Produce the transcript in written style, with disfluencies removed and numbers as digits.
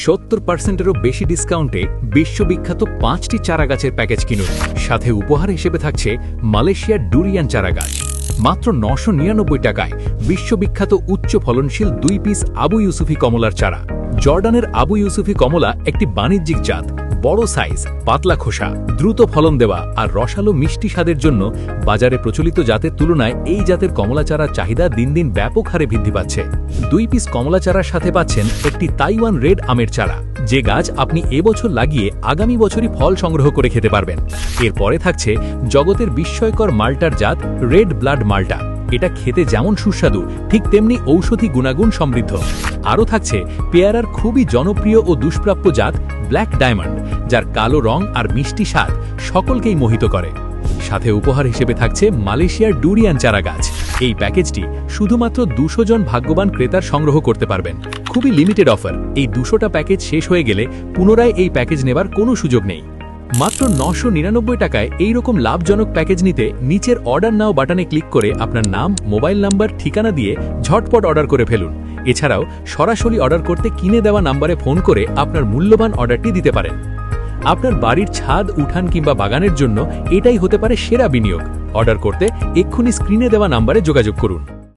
70%-এরও বেশি ডিসকাউন্টে বিশ্ববিখ্যাত 5টি চারাগাছের প্যাকেজ কিনুন। সাথে উপহার হিসেবে থাকছে মালয়েশিয়ার ডুরিয়ান চারাগাছ। মাত্র 999 টাকায় বিশ্ববিখ্যাত উচ্চ ফলনশীল 2 পিস আবু ইউসুফি কমলার চারা। জর্ডানের আবু ইউসুফি কমলা একটি বাণিজ্যিক জাত, বড় সাইজ, পাতলা খোসা, দ্রুত ফলন দেওয়া আর রসালো মিষ্টি স্বাদের জন্য বাজারে প্রচলিত জাতের তুলনায় এই জাতের কমলা চারার চাহিদা দিন দিন ব্যাপক হারে বৃদ্ধি পাচ্ছে। 2 পিস কমলা চারার সাথে পাচ্ছেন একটি তাইওয়ান রেড আমের চারা, যে গাছ আপনি এবছর লাগিয়ে আগামী বছরই ফল সংগ্রহ করে খেতে পারবেন। এরপরে থাকছে জগতের বিস্ময়কর মাল্টার জাত রেড ব্লাড মাল্টা। এটা খেতে যেমন সুস্বাদু, ঠিক তেমনি ঔষধি গুণাগুণ সমৃদ্ধ। আরও থাকছে পেয়ারার খুবই জনপ্রিয় ও দুষ্প্রাপ্য জাত ব্ল্যাক ডায়মন্ড, যার কালো রং আর মিষ্টি স্বাদ সকলকেই মোহিত করে। সাথে উপহার হিসেবে থাকছে মালয়েশিয়ার ডুরিয়ান চারা গাছ। এই প্যাকেজটি শুধুমাত্র 200 জন ভাগ্যবান ক্রেতার সংগ্রহ করতে পারবেন। খুবই লিমিটেড অফার। এই 200টা প্যাকেজ শেষ হয়ে গেলে পুনরায় এই প্যাকেজ নেবার কোনো সুযোগ নেই। মাত্র 999 টাকায় এইরকম লাভজনক প্যাকেজ নিতে নিচের অর্ডার নাও বাটনে ক্লিক করে আপনার নাম, মোবাইল নাম্বার, ঠিকানা দিয়ে ঝটপট অর্ডার করে ফেলুন। এছাড়াও সরাসরি অর্ডার করতে কিনে দেওয়া নাম্বারে ফোন করে আপনার মূল্যবান অর্ডারটি দিতে পারেন। আপনার বাড়ির ছাদ, উঠান কিংবা বাগানের জন্য এটাই হতে পারে সেরা বিনিয়োগ। অর্ডার করতে এক্ষুনি স্ক্রিনে দেওয়া নাম্বারে যোগাযোগ করুন।